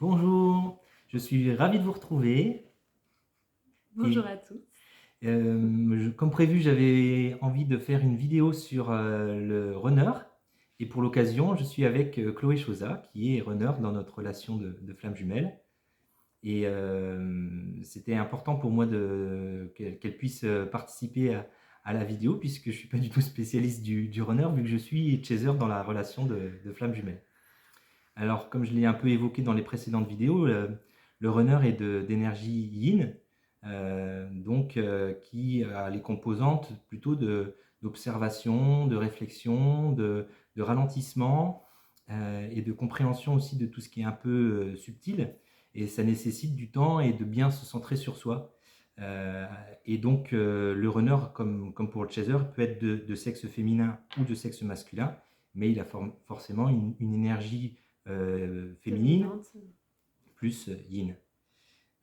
Bonjour, je suis ravi de vous retrouver. Bonjour à tous. Comme prévu, j'avais envie de faire une vidéo sur le runner. Et pour l'occasion, je suis avec Chloé Chosa, qui est runner dans notre relation de flammes jumelles. Et c'était important pour moi qu'elle puisse participer à la vidéo, puisque je ne suis pas du tout spécialiste du runner, vu que je suis chaser dans la relation de flammes jumelles. Alors, comme je l'ai un peu évoqué dans les précédentes vidéos, le runner est d'énergie yin, qui a les composantes plutôt d'observation, de réflexion, de ralentissement et de compréhension aussi de tout ce qui est un peu subtil. Et ça nécessite du temps et de bien se centrer sur soi. Le runner, comme pour le chaser, peut être de sexe féminin ou de sexe masculin, mais il a forcément une énergie féminine Dominante. plus yin.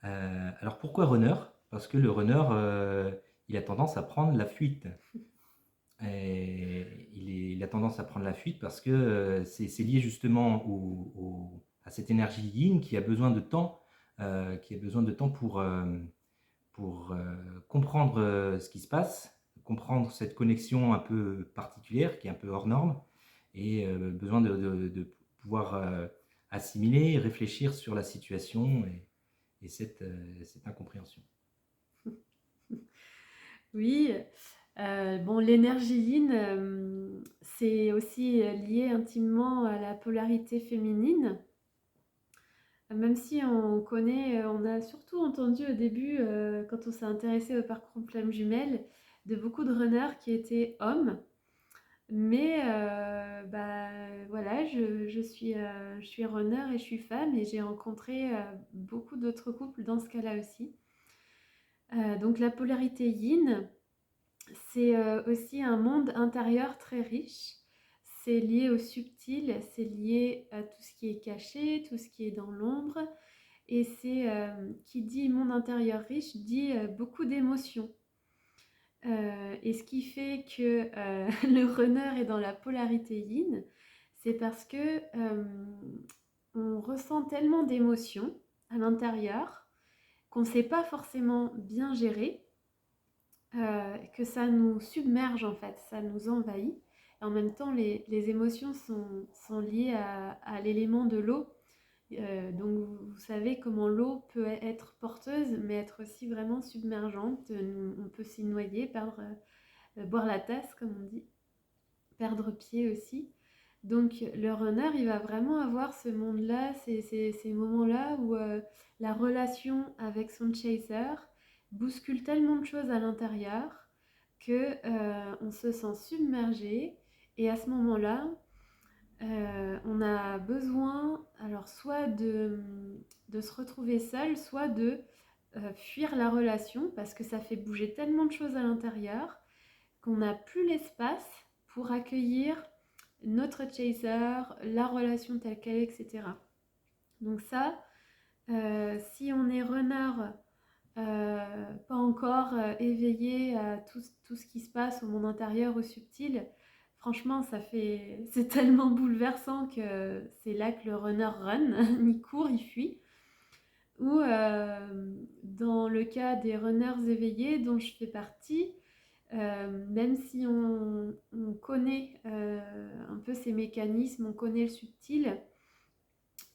Alors pourquoi runner? Parce que le runner, il a tendance à prendre la fuite. Et il a tendance à prendre la fuite parce que c'est lié justement à cette énergie yin qui a besoin de temps, pour comprendre ce qui se passe, comprendre cette connexion un peu particulière qui est un peu hors norme et besoin de pouvoir assimiler et réfléchir sur la situation et cette incompréhension. Oui, bon, l'énergie yin, c'est aussi lié intimement à la polarité féminine. Même si on connaît, on a surtout entendu au début, quand on s'est intéressé au parcours flamme jumelle, de beaucoup de runners qui étaient hommes. Mais voilà, je suis runner et je suis femme et j'ai rencontré beaucoup d'autres couples dans ce cas-là aussi. Donc la polarité yin, c'est aussi un monde intérieur très riche. C'est lié au subtil, c'est lié à tout ce qui est caché, tout ce qui est dans l'ombre. Et qui dit monde intérieur riche, dit beaucoup d'émotions. Et ce qui fait que le runner est dans la polarité yin, c'est parce que on ressent tellement d'émotions à l'intérieur qu'on ne sait pas forcément bien gérer, que ça nous submerge en fait, ça nous envahit. Et en même temps, les émotions sont liées à l'élément de l'eau. Donc vous savez comment l'eau peut être porteuse, mais être aussi vraiment submergente. On peut s'y noyer, boire la tasse, comme on dit, perdre pied aussi. Donc le runner, il va vraiment avoir ce monde-là, ces moments-là où la relation avec son chaser bouscule tellement de choses à l'intérieur que on se sent submergé. Et à ce moment-là, on a besoin, alors soit de se retrouver seul, soit de fuir la relation parce que ça fait bouger tellement de choses à l'intérieur qu'on n'a plus l'espace pour accueillir notre chaser, la relation telle qu'elle est, etc. Donc ça, si on est runner, pas encore éveillé à tout ce qui se passe au monde intérieur, au subtil, franchement, c'est tellement bouleversant que c'est là que le runner run, il court, il fuit. Ou dans le cas des runners éveillés dont je fais partie, même si on connaît un peu ces mécanismes, on connaît le subtil,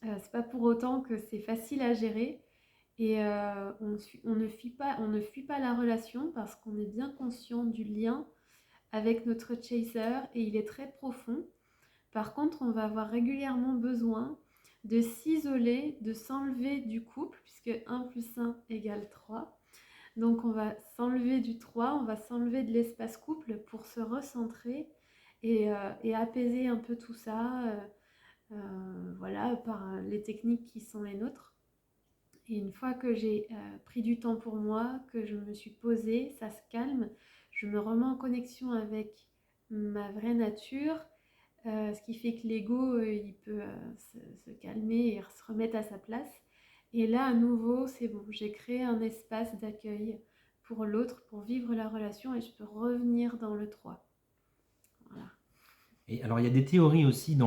c'est pas pour autant que c'est facile à gérer. Et on ne fuit pas la relation parce qu'on est bien conscient du lien avec notre chaser et il est très profond. Par contre, on va avoir régulièrement besoin de s'isoler, de s'enlever du couple, puisque 1 plus 1 égale 3. Donc on va s'enlever du 3, on va s'enlever de l'espace couple pour se recentrer et apaiser un peu tout ça, voilà, par les techniques qui sont les nôtres. Et une fois que j'ai pris du temps pour moi, que je me suis posée, ça se calme, je me remets en connexion avec ma vraie nature, ce qui fait que l'ego, il peut se calmer et se remettre à sa place. Et là, à nouveau, c'est bon, j'ai créé un espace d'accueil pour l'autre, pour vivre la relation et je peux revenir dans le 3. Voilà. Et alors il y a des théories aussi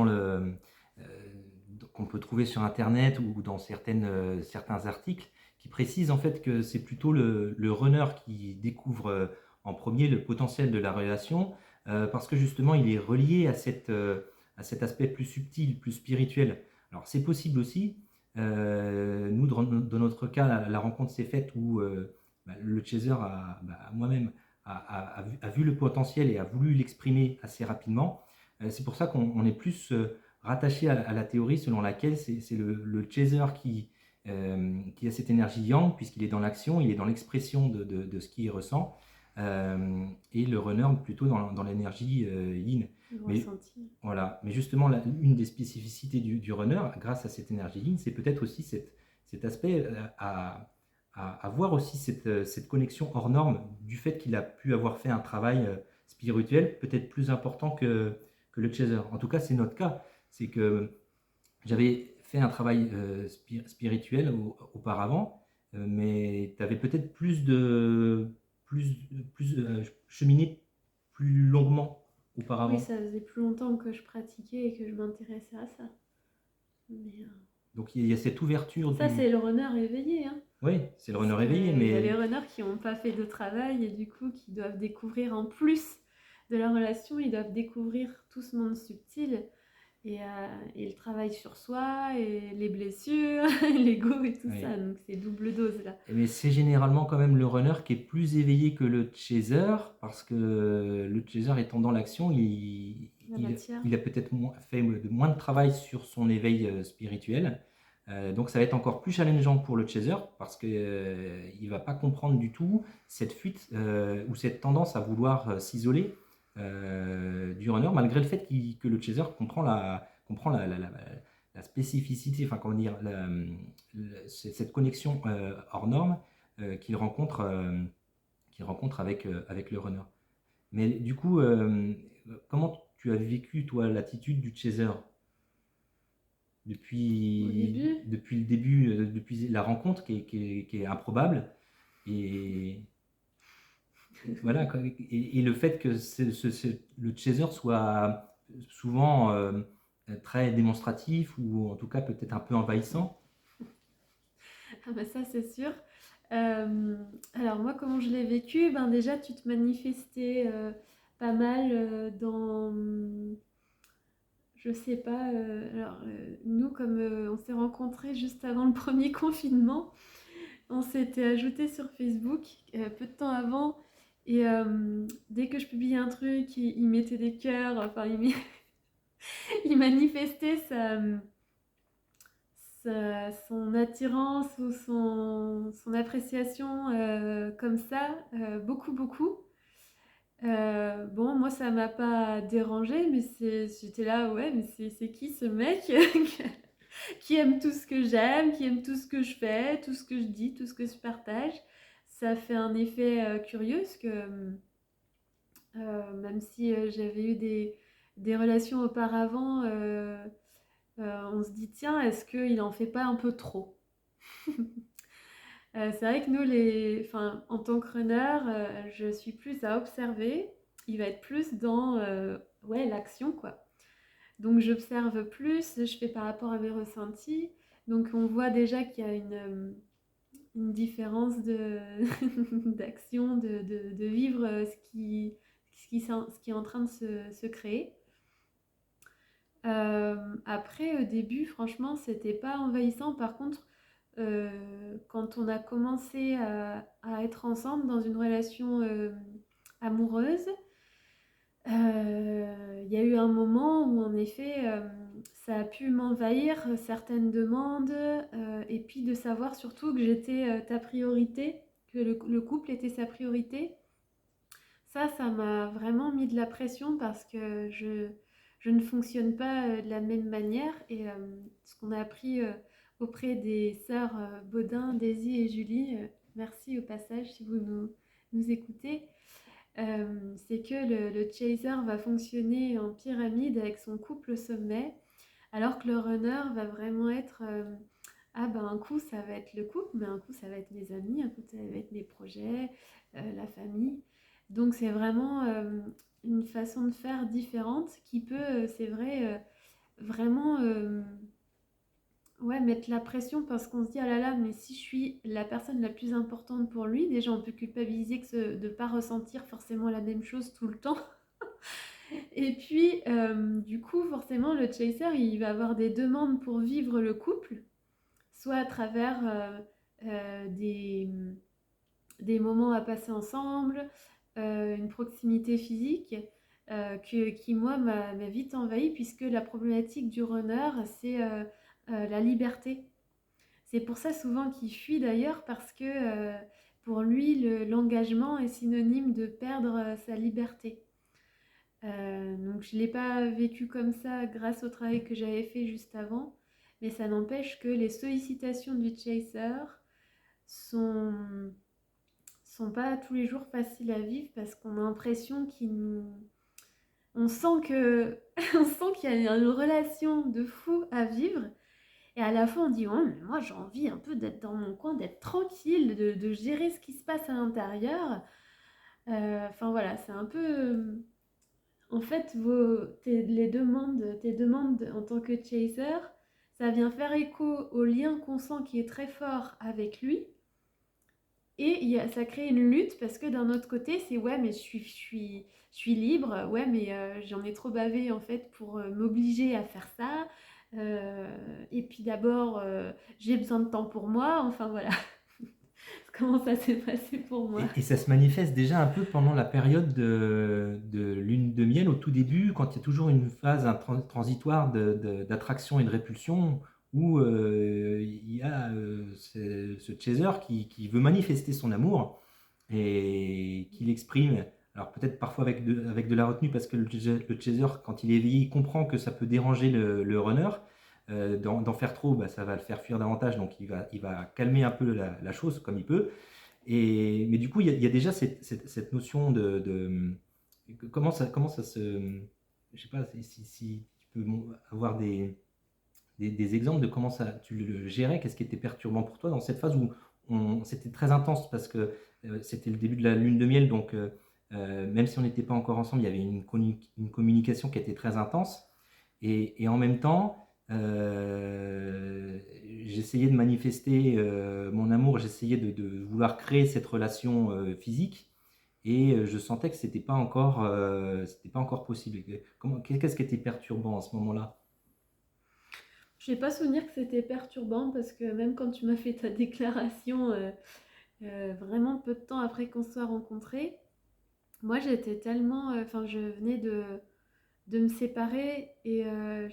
qu'on peut trouver sur Internet ou dans certains articles qui précisent en fait que c'est plutôt le runner qui découvre en premier le potentiel de la relation parce que justement il est relié à cet aspect plus subtil, plus spirituel. Alors c'est possible aussi. Nous, dans notre cas, la rencontre s'est faite où le chaser moi-même a vu le potentiel et a voulu l'exprimer assez rapidement. C'est pour ça qu'on est plus rattaché à la théorie selon laquelle c'est le chaser qui a cette énergie yang, puisqu'il est dans l'action, il est dans l'expression de ce qu'il ressent, et le runner plutôt dans l'énergie yin. Le Mais ressenti. voilà, mais justement, une des spécificités du runner, grâce à cette énergie yin, c'est peut-être aussi cet aspect à voir aussi cette connexion hors norme du fait qu'il a pu avoir fait un travail spirituel peut-être plus important que le chaser. En tout cas, c'est notre cas. C'est que j'avais fait un travail spirituel auparavant, mais tu avais peut-être plus cheminé plus longuement Oui, auparavant. ça faisait plus longtemps que je pratiquais et que je m'intéressais à ça. Mais, Donc il y a cette ouverture ça, du... c'est le runner éveillé, hein. Oui, c'est le Parce runner éveillé, qu'il y a les mais runners qui n'ont pas fait de travail et du coup qui doivent découvrir en plus de leur relation, ils doivent découvrir tout ce monde subtil et le travail sur soi et les blessures, l'ego et tout oui. ça. Donc c'est double dose là. Mais c'est généralement quand même le runner qui est plus éveillé que le chaser, parce que le chaser étant dans l'action, La matière. il a peut-être fait moins de travail sur son éveil spirituel. Donc ça va être encore plus challengeant pour le chaser, parce qu'il ne va pas comprendre du tout cette fuite ou cette tendance à vouloir s'isoler du runner, malgré le fait que le chaser comprend la spécificité, enfin comment dire, cette connexion hors norme qu'il rencontre avec le runner. Mais du coup, comment tu as vécu toi l'attitude du chaser Au début, depuis le début, depuis la rencontre qui est improbable et voilà et le fait que le chaser soit souvent très démonstratif ou en tout cas peut-être un peu envahissant. ah bah ça c'est sûr. Alors moi comment je l'ai vécu, ben déjà tu te manifestais pas mal dans, je sais pas, nous comme on s'est rencontrés juste avant le premier confinement, on s'était ajouté sur Facebook peu de temps avant et dès que je publiais un truc, il mettait des cœurs, enfin il manifestait son attirance ou son appréciation comme ça, beaucoup, beaucoup. Bon, moi, ça m'a pas dérangé, mais j'étais là, ouais, mais c'est qui ce mec qui aime tout ce que j'aime, qui aime tout ce que je fais, tout ce que je dis, tout ce que je partage. Ça fait un effet curieux, parce que même si j'avais eu des relations auparavant, on se dit, tiens, est-ce qu'il en fait pas un peu trop? C'est vrai que nous, enfin, en tant que runner, je suis plus à observer. Il va être plus dans ouais, l'action, quoi. Donc j'observe plus, je fais par rapport à mes ressentis. Donc on voit déjà qu'il y a une différence d'action, de vivre ce qui est en train de se créer. Après, au début, franchement, c'était pas envahissant. Par contre, quand on a commencé à être ensemble dans une relation amoureuse, il y a eu un moment où en effet ça a pu m'envahir certaines demandes et puis de savoir surtout que j'étais ta priorité, que le couple était sa priorité. Ça m'a vraiment mis de la pression parce que je ne fonctionne pas de la même manière et ce qu'on a appris auprès des sœurs Baudin, Daisy et Julie, merci au passage si vous nous écoutez, c'est que le chaser va fonctionner en pyramide avec son couple au sommet, alors que le runner va vraiment être ah ben un coup ça va être le couple, mais un coup ça va être mes amis, un coup ça va être mes projets, la famille. Donc c'est vraiment une façon de faire différente qui peut, c'est vrai, vraiment ouais, mettre la pression parce qu'on se dit, ah là là, mais si je suis la personne la plus importante pour lui, déjà on peut culpabiliser de ne pas ressentir forcément la même chose tout le temps. Et puis, du coup, forcément, le chaser, il va avoir des demandes pour vivre le couple, soit à travers des moments à passer ensemble, une proximité physique, qui, moi, m'a vite envahie, puisque la problématique du runner, c'est la liberté. C'est pour ça souvent qu'il fuit d'ailleurs, parce que pour lui, l'engagement est synonyme de perdre sa liberté. Donc je ne l'ai pas vécu comme ça grâce au travail que j'avais fait juste avant, mais ça n'empêche que les sollicitations du chaser sont, sont pas tous les jours faciles à vivre parce qu'on a l'impression qu'il nous... On sent que... on sent qu'il y a une relation de fou à vivre. Et à la fois, on dit, oh, mais moi, j'ai envie un peu d'être dans mon coin, d'être tranquille, de gérer ce qui se passe à l'intérieur. Enfin, voilà, c'est un peu... En fait, tes demandes en tant que chaser, ça vient faire écho au lien qu'on sent qui est très fort avec lui. Et ça crée une lutte parce que d'un autre côté, c'est ouais, mais je suis libre, ouais, mais j'en ai trop bavé en fait pour m'obliger à faire ça. Et puis d'abord, j'ai besoin de temps pour moi. Enfin voilà, comment ça s'est passé pour moi. Et ça se manifeste déjà un peu pendant la période de lune de miel, au tout début, quand il y a toujours une phase transitoire d'attraction et de répulsion, où il y a ce chaser qui veut manifester son amour et qui l'exprime. Alors peut-être parfois avec de la retenue, parce que le chaser, quand il est éveillé, il comprend que ça peut déranger le runner. D'en faire trop, bah, ça va le faire fuir davantage, donc il va calmer un peu la chose comme il peut. Mais du coup, il y a déjà cette notion comment ça se... Je sais pas si tu peux avoir des exemples de comment ça, tu le gérais, qu'est-ce qui était perturbant pour toi dans cette phase où c'était très intense parce que c'était le début de la lune de miel, donc même si on n'était pas encore ensemble, il y avait une communication qui était très intense. Et en même temps, j'essayais de manifester mon amour, j'essayais de vouloir créer cette relation physique, et je sentais que c'était pas encore possible. Qu'est-ce qui était perturbant à ce moment-là? Je n'ai pas souvenir que c'était perturbant parce que même quand tu m'as fait ta déclaration, vraiment peu de temps après qu'on soit rencontrés, moi j'étais tellement, enfin je venais de me séparer et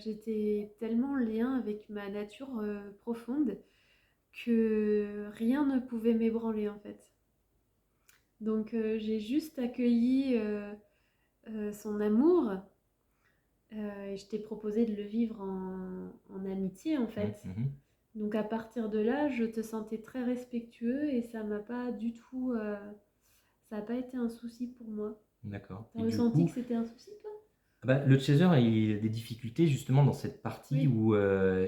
j'étais tellement en lien avec ma nature profonde que rien ne pouvait m'ébranler en fait. Donc j'ai juste accueilli son amour et je t'ai proposé de le vivre en amitié en fait. Mhm. Donc à partir de là, je te sentais très respectueux et ça m'a pas du tout, ça n'a pas été un souci pour moi. D'accord. T'as Et du ressenti coup, que c'était un souci toi? bah, le chaser il a des difficultés justement dans cette partie Oui. où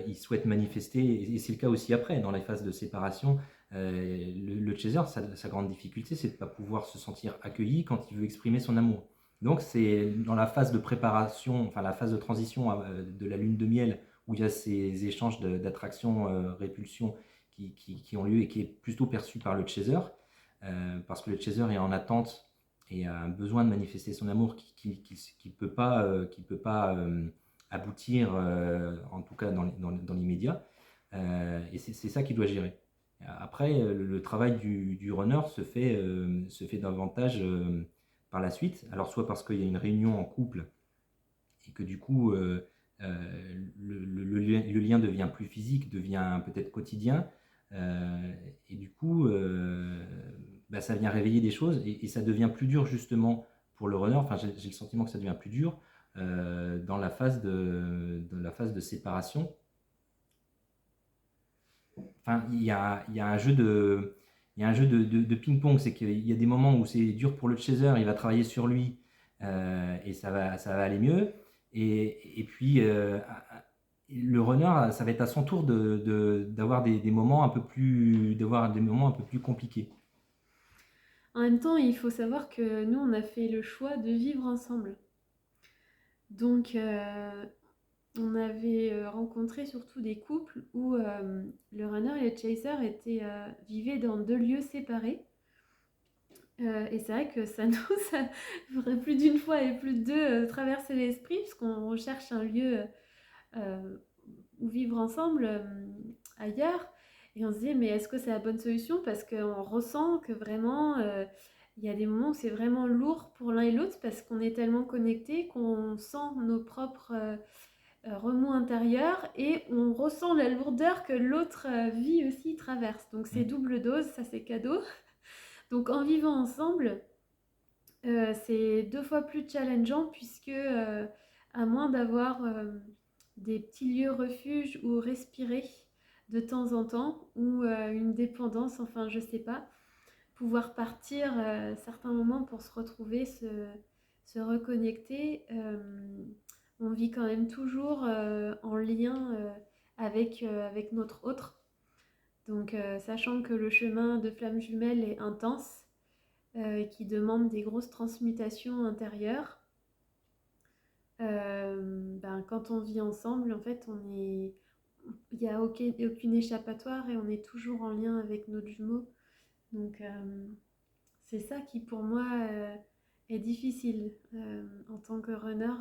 il souhaite manifester, et c'est le cas aussi après, dans les phases de séparation. Le chaser, sa grande difficulté, c'est de ne pas pouvoir se sentir accueilli quand il veut exprimer son amour. Donc c'est dans la phase de préparation, enfin la phase de transition de la lune de miel, où il y a ces échanges d'attraction, répulsion qui ont lieu et qui est plutôt perçu par le chaser, parce que le chaser est en attente et a un besoin de manifester son amour qui peut pas aboutir, en tout cas dans l'immédiat. Et c'est ça qu'il doit gérer. Après, le travail du runner se fait davantage par la suite. Alors, soit parce qu'il y a une réunion en couple et que du coup, le lien devient plus physique, devient peut-être quotidien. Et du coup, bah, ça vient réveiller des choses, et ça devient plus dur justement pour le runner. Enfin, j'ai le sentiment que ça devient plus dur dans dans la phase de séparation. Enfin, il y a un jeu il y a un jeu de ping-pong. C'est qu'il y a des moments où c'est dur pour le chaser, il va travailler sur lui et ça va aller mieux. Et puis, le runner, ça va être à son tour d'avoir des moments d'avoir des moments un peu plus compliqués. En même temps, il faut savoir que nous, on a fait le choix de vivre ensemble. Donc, on avait rencontré surtout des couples où le runner et le chaser vivaient dans 2 lieux séparés. Et c'est vrai que ça nous a plus d'une fois et plus de 2 traversé l'esprit, puisqu'on recherche un lieu où vivre ensemble ailleurs. Et on se dit, mais est-ce que c'est la bonne solution? Parce qu'on ressent que vraiment, il y a des moments où c'est vraiment lourd pour l'un et l'autre, parce qu'on est tellement connectés qu'on sent nos propres remous intérieurs et on ressent la lourdeur que l'autre vie aussi traverse. Donc c'est Mm. double dose, ça c'est cadeau. Donc en vivant ensemble, c'est 2 fois plus challengeant puisque, à moins d'avoir des petits lieux refuges où respirer de temps en temps ou une dépendance, enfin je sais pas, pouvoir partir certains moments pour se retrouver, se reconnecter, on vit quand même toujours en lien avec notre autre. Donc sachant que le chemin de flamme jumelle est intense, qui demande des grosses transmutations intérieures. Quand on vit ensemble, en fait, il n'y a aucune échappatoire et on est toujours en lien avec notre jumeau. Donc, c'est ça qui, pour moi, est difficile en tant que runner.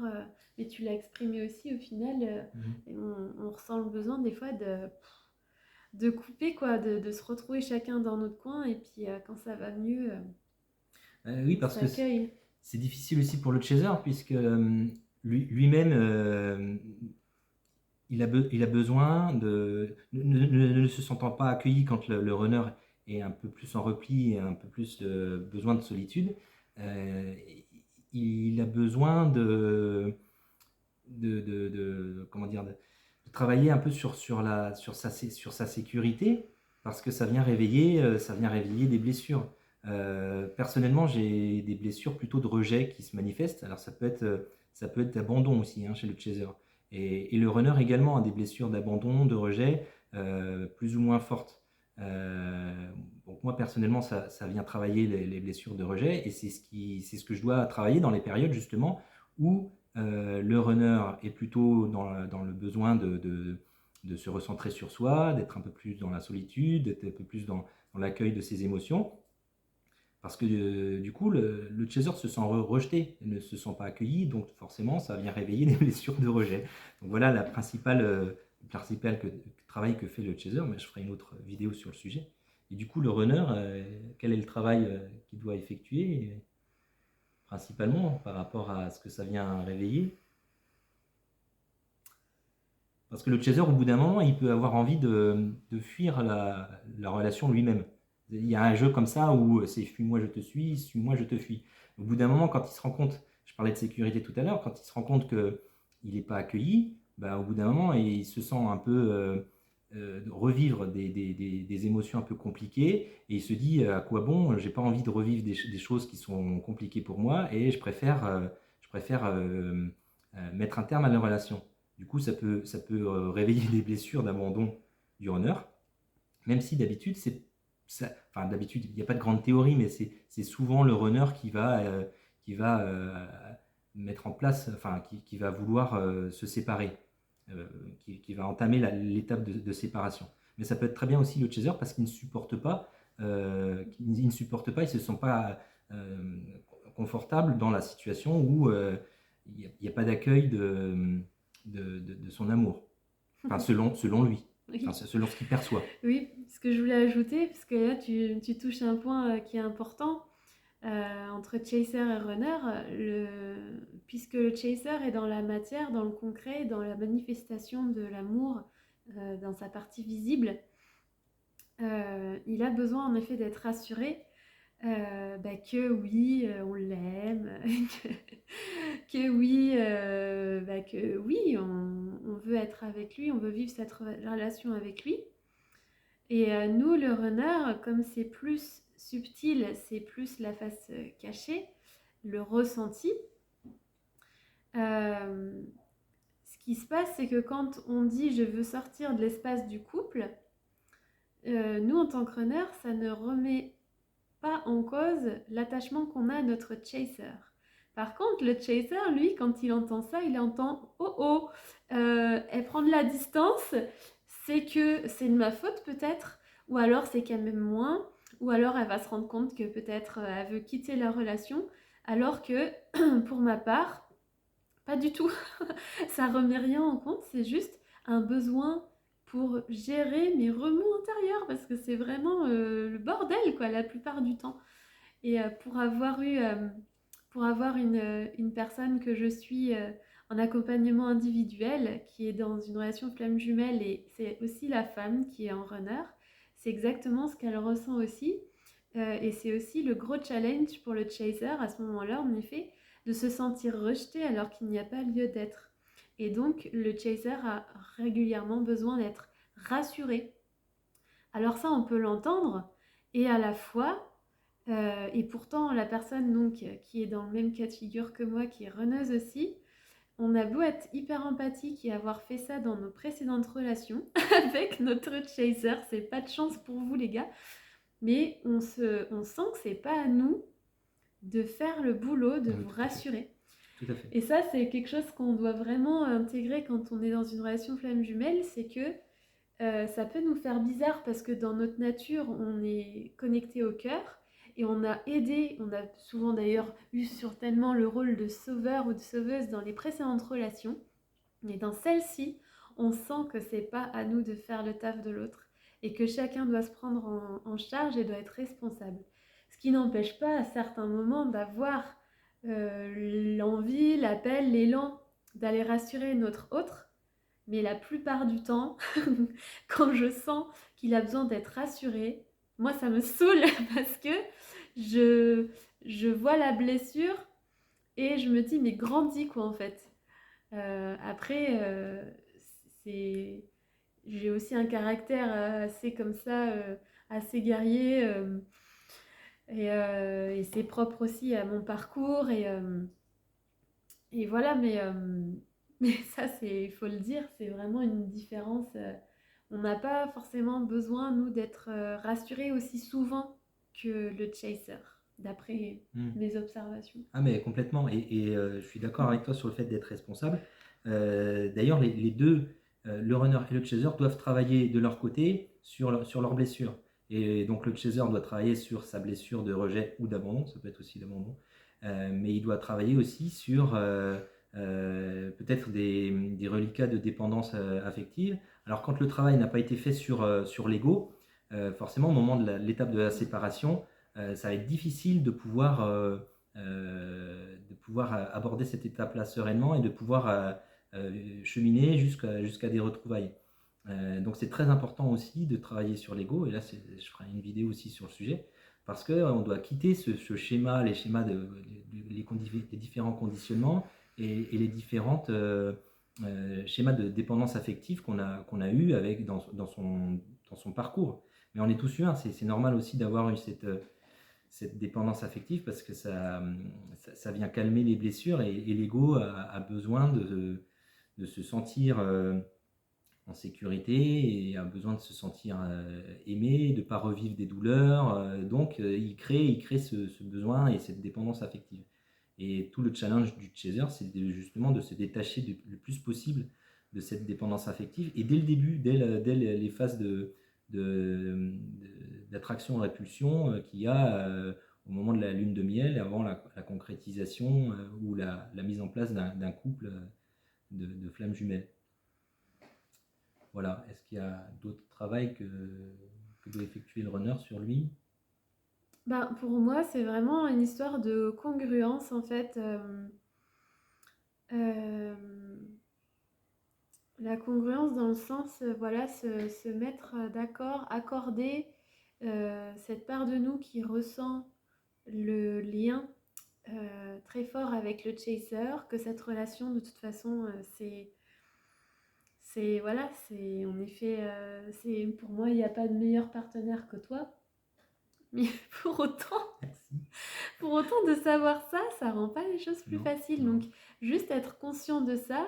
Mais tu l'as exprimé aussi, au final, on ressent le besoin des fois de couper, quoi, de se retrouver chacun dans notre coin. Et puis, quand ça va mieux, Oui, on parce que s'accueille. c'est difficile aussi pour le chaser, puisque lui-même, il a besoin ne se sentant pas accueilli quand le runner est un peu plus en repli et un peu plus besoin de solitude, euh, il a besoin comment dire, de travailler un peu sur sa sécurité, parce que ça vient réveiller des blessures. Personnellement, j'ai des blessures plutôt de rejet qui se manifestent. Alors ça peut être d'abandon aussi, hein, chez le chaser. Et le runner également a des blessures d'abandon, de rejet, plus ou moins fortes. Donc moi personnellement, ça vient travailler les blessures de rejet, et c'est ce que je dois travailler dans les périodes justement où le runner est plutôt dans le besoin de se recentrer sur soi, d'être un peu plus dans la solitude, d'être un peu plus dans l'accueil de ses émotions. Parce que du coup, le chaser se sent rejeté, ne se sent pas accueilli, donc forcément, ça vient réveiller des blessures de rejet. Donc voilà le principal travail que fait le chaser, mais je ferai une autre vidéo sur le sujet. Et du coup, le runner, quel est le travail qu'il doit effectuer, principalement par rapport à ce que ça vient réveiller? Parce que le chaser, au bout d'un moment, il peut avoir envie de fuir la relation lui-même. Il y a un jeu comme ça où c'est fuis-moi, je te suis-moi, je te fuis. Au bout d'un moment, quand il se rend compte, je parlais de sécurité tout à l'heure, quand il se rend compte qu'il n'est pas accueilli, bah, au bout d'un moment, il se sent un peu revivre des émotions un peu compliquées, et il se dit à quoi bon, j'ai pas envie de revivre des choses qui sont compliquées pour moi, et je préfère mettre un terme à la relation. Du coup, ça peut réveiller des blessures d'abandon du runner, même si d'habitude, enfin, d'habitude, il n'y a pas de grande théorie, mais c'est souvent le runner qui va mettre en place, enfin, qui va vouloir se séparer, qui va entamer l'étape de séparation. Mais ça peut être très bien aussi le chaser parce qu'il ne supporte pas, il ne supporte pas, il se sent pas confortable dans la situation où il n'y a pas d'accueil de son amour. Enfin, selon lui. Enfin, Oui. selon ce qu'il perçoit. Oui, ce que je voulais ajouter, parce que là tu touches un point qui est important, entre chaser et runner, puisque le chaser est dans la matière, dans le concret, dans la manifestation de l'amour, dans sa partie visible, il a besoin en effet d'être rassuré que oui, on l'aime, que oui, que oui, on veut être avec lui, on veut vivre cette relation avec lui. Et nous, le runner, comme c'est plus subtil, c'est plus la face cachée, le ressenti. euh, Ce qui se passe, c'est que quand on dit je veux sortir de l'espace du couple, nous, en tant que runner, ça ne remet pas en cause l'attachement qu'on a à notre chaser. Par contre, le chaser, lui, quand il entend ça, il entend « Oh oh, elle prend de la distance, c'est que c'est de ma faute peut-être, ou alors c'est qu'elle m'aime moins, ou alors elle va se rendre compte que peut-être elle veut quitter la relation, alors que pour ma part, pas du tout. Ça remet rien en compte, c'est juste un besoin pour gérer mes remous intérieurs, parce que c'est vraiment le bordel, quoi, la plupart du temps. Et pour avoir une personne que je suis en accompagnement individuel, qui est dans une relation flamme jumelle, et c'est aussi la femme qui est en runner, c'est exactement ce qu'elle ressent aussi. Et c'est aussi le gros challenge pour le chaser à ce moment-là, en effet, de se sentir rejeté alors qu'il n'y a pas lieu d'être. Et donc, le chaser a régulièrement besoin d'être rassuré. Alors ça, on peut l'entendre, et à la fois, et pourtant, la personne donc, qui est dans le même cas de figure que moi, qui est runneuse aussi, on a beau être hyper empathique et avoir fait ça dans nos précédentes relations avec notre chaser, c'est pas de chance pour vous les gars, mais on sent que c'est pas à nous de faire le boulot, de Oui, vous tout à fait. rassurer. Tout à fait. Et ça, c'est quelque chose qu'on doit vraiment intégrer quand on est dans une relation flamme jumelle, c'est que ça peut nous faire bizarre parce que dans notre nature, on est connecté au cœur et on a aidé, on a souvent d'ailleurs eu certainement le rôle de sauveur ou de sauveuse dans les précédentes relations. Mais dans celle-ci, on sent que c'est pas à nous de faire le taf de l'autre et que chacun doit se prendre en charge et doit être responsable. Ce qui n'empêche pas à certains moments d'avoir l'envie, l'appel, l'élan d'aller rassurer notre autre. Mais la plupart du temps, quand je sens qu'il a besoin d'être rassuré, moi ça me saoule parce que je, je vois la blessure et je me dis mais grandis quoi en fait. Après, c'est... j'ai aussi un caractère assez comme ça, assez guerrier et c'est propre aussi à mon parcours et voilà mais ça c'est il faut le dire c'est vraiment une différence on n'a pas forcément besoin nous d'être rassurés aussi souvent que le chaser d'après Mm. mes observations. Ah mais complètement, je suis d'accord avec toi sur le fait d'être responsable. D'ailleurs, les deux, le runner et le chaser, doivent travailler de leur côté sur leurs blessures. Et donc le chaser doit travailler sur sa blessure de rejet ou d'abandon, ça peut être aussi d'abandon, mais il doit travailler aussi sur peut-être des reliquats de dépendance affective. Alors quand le travail n'a pas été fait sur l'ego, forcément au moment de l'étape de la séparation, ça va être difficile de pouvoir aborder cette étape-là sereinement et de pouvoir cheminer jusqu'à des retrouvailles. Donc c'est très important aussi de travailler sur l'ego, et là je ferai une vidéo aussi sur le sujet, parce qu'on doit quitter ce schéma, les schémas les différents conditionnements et les différentes schémas de dépendance affective qu'on a eu dans son parcours. Mais on est tous humains, c'est normal aussi d'avoir eu cette dépendance affective parce que ça vient calmer les blessures et l'ego a besoin de se sentir en sécurité et a besoin de se sentir aimé, de ne pas revivre des douleurs. Donc il crée ce besoin et cette dépendance affective. Et tout le challenge du chaser, c'est justement de se détacher le plus possible de cette dépendance affective. Et dès le début, dès les phases d'attraction-répulsion qu'il y a au moment de la lune de miel, avant la concrétisation ou la mise en place d'un couple de flammes jumelles. Voilà. Est-ce qu'il y a d'autres travaux que doit effectuer le runner sur lui? Ben, pour moi, c'est vraiment une histoire de congruence en fait. Euh, la congruence dans le sens, voilà, se mettre d'accord, accorder cette part de nous qui ressent le lien très fort avec le chaser, que cette relation, de toute façon, voilà, c'est en effet, pour moi, il n'y a pas de meilleur partenaire que toi. Mais pour autant, Merci. pour autant de savoir ça, ça rend pas les choses plus Non, faciles. non. Donc, juste être conscient de ça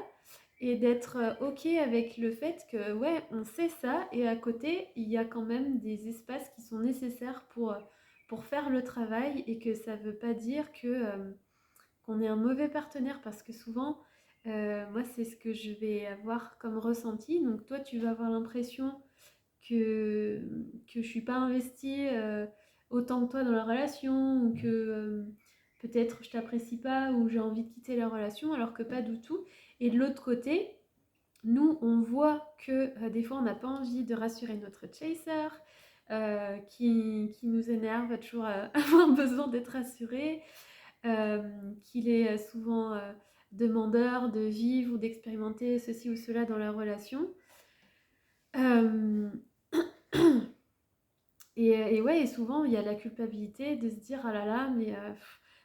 et d'être OK avec le fait que, ouais, on sait ça et à côté, il y a quand même des espaces qui sont nécessaires pour faire le travail et que ça veut pas dire que qu'on est un mauvais partenaire parce que souvent, Moi, c'est ce que je vais avoir comme ressenti. Donc toi, tu vas avoir l'impression que je suis pas investie autant que toi dans la relation, ou que peut-être je t'apprécie pas, ou j'ai envie de quitter la relation, alors que pas du tout. Et de l'autre côté, nous, on voit que des fois, on n'a pas envie de rassurer notre chaser, qui nous énerve, va toujours avoir besoin d'être rassuré, qu'il est souvent demandeur de vivre ou d'expérimenter ceci ou cela dans la relation. Euh, et ouais, et souvent il y a la culpabilité de se dire ah là là, mais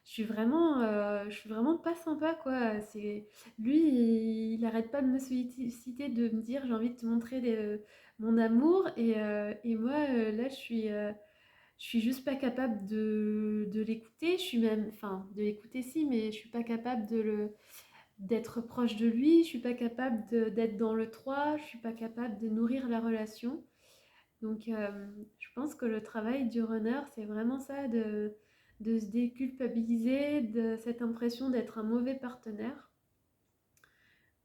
je suis vraiment pas sympa quoi. C'est lui, il arrête pas de me solliciter, de me dire j'ai envie de te montrer mon amour, et moi là je suis juste pas capable de l'écouter. Je suis même, enfin, de l'écouter si, mais je suis pas capable d'être proche de lui. Je suis pas capable d'être dans le 3. Je suis pas capable de nourrir la relation. Donc, je pense que le travail du runner, c'est vraiment ça, de se déculpabiliser de cette impression d'être un mauvais partenaire,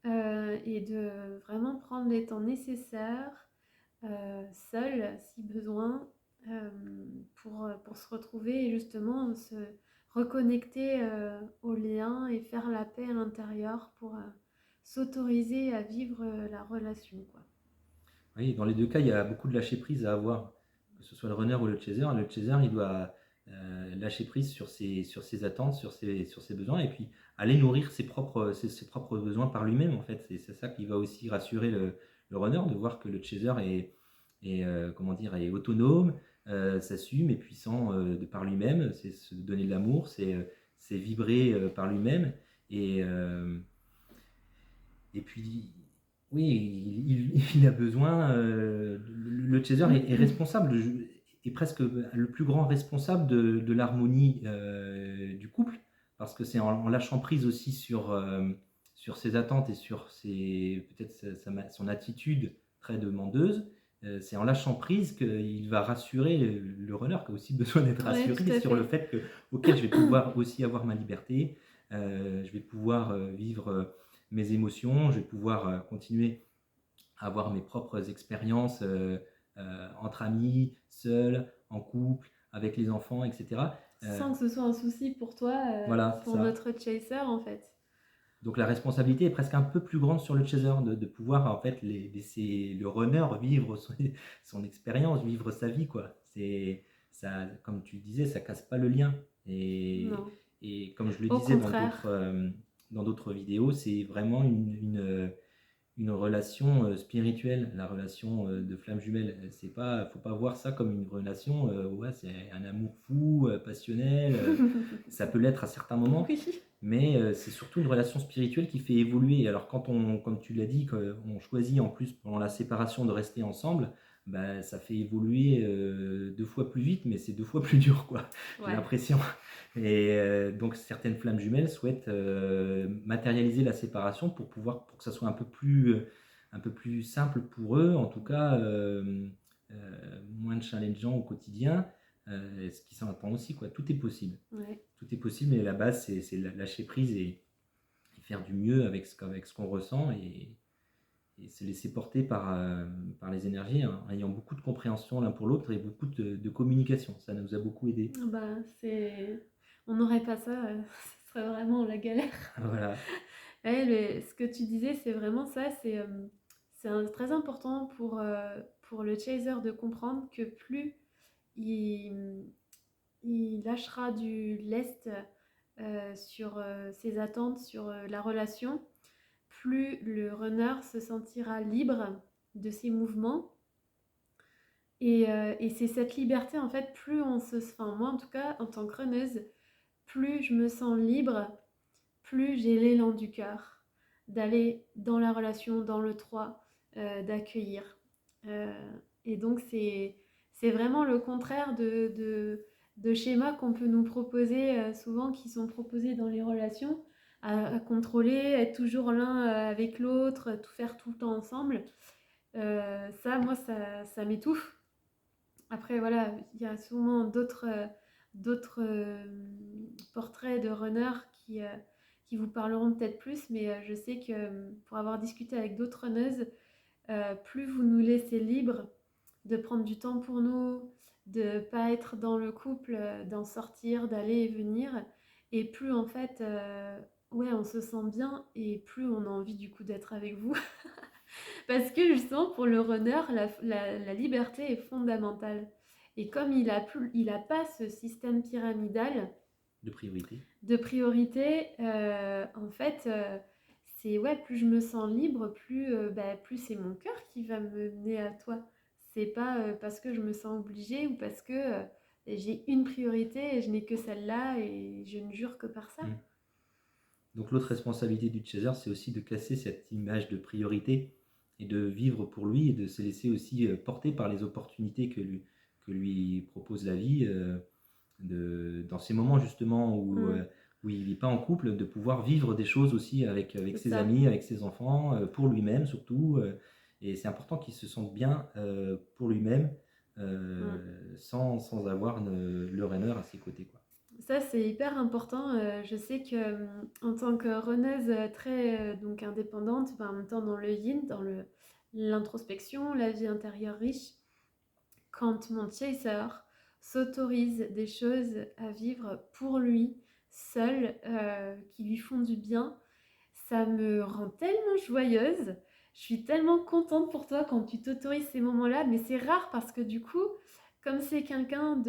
et de vraiment prendre les temps nécessaires, seul si besoin, euh, pour se retrouver et justement se reconnecter au lien et faire la paix à l'intérieur pour s'autoriser à vivre la relation, quoi. Oui, dans les deux cas, il y a beaucoup de lâcher prise à avoir, que ce soit le runner ou le chaser. Le chaser, il doit lâcher prise sur ses attentes, sur ses besoins, et puis aller nourrir ses propres besoins par lui-même, en fait. C'est ça qui va aussi rassurer le runner, de voir que le chaser comment dire, est autonome, s'assume, est puissant de par lui-même, c'est se donner de l'amour, c'est vibrer par lui-même, et, euh, et puis, oui, il a besoin. Le chaser est responsable, est presque le plus grand responsable de l'harmonie du couple, parce que c'est en lâchant prise aussi sur ses attentes et sur peut-être son attitude très demandeuse. C'est en lâchant prise qu'il va rassurer le runner, qui a aussi besoin d'être Ouais, tout rassuré à sur le fait. fait que, ok, je vais pouvoir aussi avoir ma liberté, je vais pouvoir vivre mes émotions, je vais pouvoir continuer à avoir mes propres expériences entre amis, seul, en couple, avec les enfants, etc. Sans que ce soit un souci pour toi, Voilà, pour ça. notre chaser, en fait. Donc la responsabilité est presque un peu plus grande sur le chaser, de pouvoir en fait laisser le runner vivre son expérience, vivre sa vie, quoi. C'est ça, comme tu disais, ça casse pas le lien. Non, Et comme je le au disais contraire. dans d'autres vidéos, c'est vraiment une relation spirituelle, la relation de flamme jumelle. C'est pas, faut pas voir ça comme une relation, ouais, c'est un amour fou, passionnel. Ça peut l'être à certains moments, Oui. mais c'est surtout une relation spirituelle qui fait évoluer. Alors quand comme tu l'as dit, on choisit en plus pendant la séparation de rester ensemble, bah, ça fait évoluer 2 fois plus vite, mais c'est 2 fois plus dur, quoi. J'ai Ouais. l'impression. Et donc certaines flammes jumelles souhaitent matérialiser la séparation pour que ça soit un peu plus simple pour eux, en tout cas moins de challengeant au quotidien, ce qui s'entend aussi, quoi. Tout est possible. Ouais. Tout est possible, mais la base, c'est lâcher prise et faire du mieux avec ce qu'on ressent, et se laisser porter par les énergies, hein, en ayant beaucoup de compréhension l'un pour l'autre et beaucoup de communication. Ça nous a beaucoup aidé. Bah, on n'aurait pas ça, ce serait vraiment la galère. Voilà. Ouais, ce que tu disais, c'est vraiment ça. Très important pour le chaser de comprendre que plus il, il lâchera du lest sur ses attentes, sur la relation, plus le runner se sentira libre de ses mouvements. Et c'est cette liberté, en fait, enfin, moi en tout cas, en tant que runneuse, plus je me sens libre, plus j'ai l'élan du cœur d'aller dans la relation, dans le 3, d'accueillir. Euh, et donc c'est vraiment le contraire de schémas qu'on peut nous proposer souvent, qui sont proposés dans les relations, à contrôler, être toujours l'un avec l'autre, tout faire tout le temps ensemble. Moi, ça m'étouffe. Après, voilà, il y a souvent d'autres portraits de runners qui vous parleront peut-être plus, mais je sais que pour avoir discuté avec d'autres runneuses, plus vous nous laissez libres de prendre du temps pour nous, de pas être dans le couple, d'en sortir, d'aller et venir, et plus en fait, ouais, on se sent bien et plus on a envie du coup d'être avec vous. Parce que justement, pour le runner, la liberté est fondamentale. Et comme il a pas ce système pyramidal De priorité. de priorité, en fait, c'est ouais, plus je me sens libre, plus c'est mon cœur qui va me mener à toi. C'est pas parce que je me sens obligée ou parce que j'ai une priorité et je n'ai que celle-là et je ne jure que par ça. Mm. Donc l'autre responsabilité du chaser, c'est aussi de casser cette image de priorité et de vivre pour lui et de se laisser aussi porter par les opportunités que lui propose la vie, dans ces moments justement où il n'est pas en couple, de pouvoir vivre des choses aussi avec C'est ses ça. amis, avec ses enfants, pour lui-même surtout. Et c'est important qu'il se sente bien pour lui-même, sans avoir le runner à ses côtés, quoi. Ça, c'est hyper important. Je sais que en tant que runneuse très donc indépendante, en même temps dans le yin, dans l'introspection, la vie intérieure riche, quand mon chaser s'autorise des choses à vivre pour lui, seul, qui lui font du bien, ça me rend tellement joyeuse. Je suis tellement contente pour toi quand tu t'autorises ces moments-là, mais c'est rare parce que du coup, comme c'est quelqu'un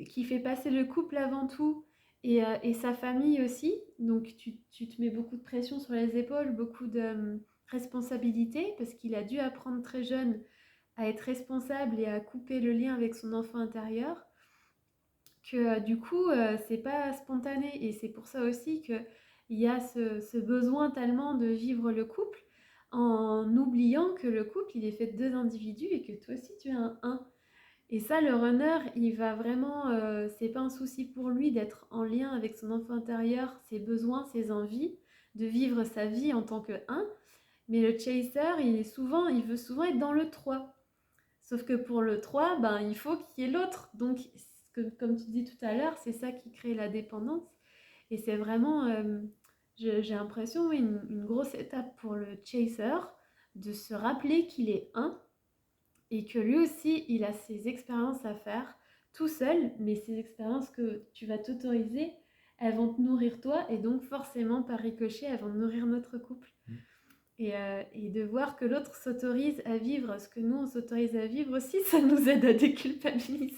qui fait passer le couple avant tout et sa famille aussi, donc tu te mets beaucoup de pression sur les épaules, beaucoup de responsabilités, parce qu'il a dû apprendre très jeune à être responsable et à couper le lien avec son enfant intérieur, que du coup, c'est pas spontané. Et c'est pour ça aussi qu'il y a ce besoin tellement de vivre le couple en oubliant que le couple, il est fait de deux individus et que toi aussi, tu es un. Et ça, le runner, il va vraiment, c'est pas un souci pour lui d'être en lien avec son enfant intérieur, ses besoins, ses envies, de vivre sa vie en tant que un. Mais le chaser, il veut souvent être dans le 3. Sauf que pour le 3, ben, il faut qu'il y ait l'autre. Donc, comme tu dis tout à l'heure, c'est ça qui crée la dépendance. Et c'est vraiment, j'ai l'impression, oui, une grosse étape pour le chaser de se rappeler qu'il est un et que lui aussi, il a ses expériences à faire tout seul, mais ces expériences que tu vas t'autoriser, elles vont te nourrir toi et donc forcément, par ricochet, elles vont nourrir notre couple. Et de voir que l'autre s'autorise à vivre ce que nous, on s'autorise à vivre aussi, ça nous aide à déculpabiliser.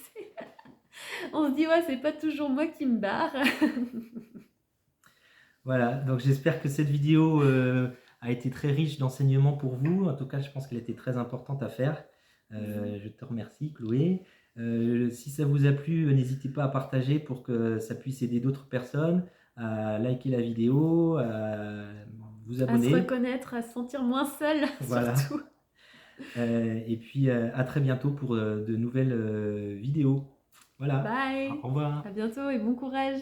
On se dit, ouais, c'est pas toujours moi qui me barre. Voilà, donc j'espère que cette vidéo a été très riche d'enseignements pour vous. En tout cas, je pense qu'elle était très importante à faire. Je te remercie, Chloé. Si ça vous a plu, n'hésitez pas à partager pour que ça puisse aider d'autres personnes, à liker la vidéo, à vous À se abonner. reconnaître, à se sentir moins seul, Voilà. surtout. Et puis à très bientôt pour de nouvelles vidéos. Voilà. Bye. Au revoir. À bientôt et bon courage.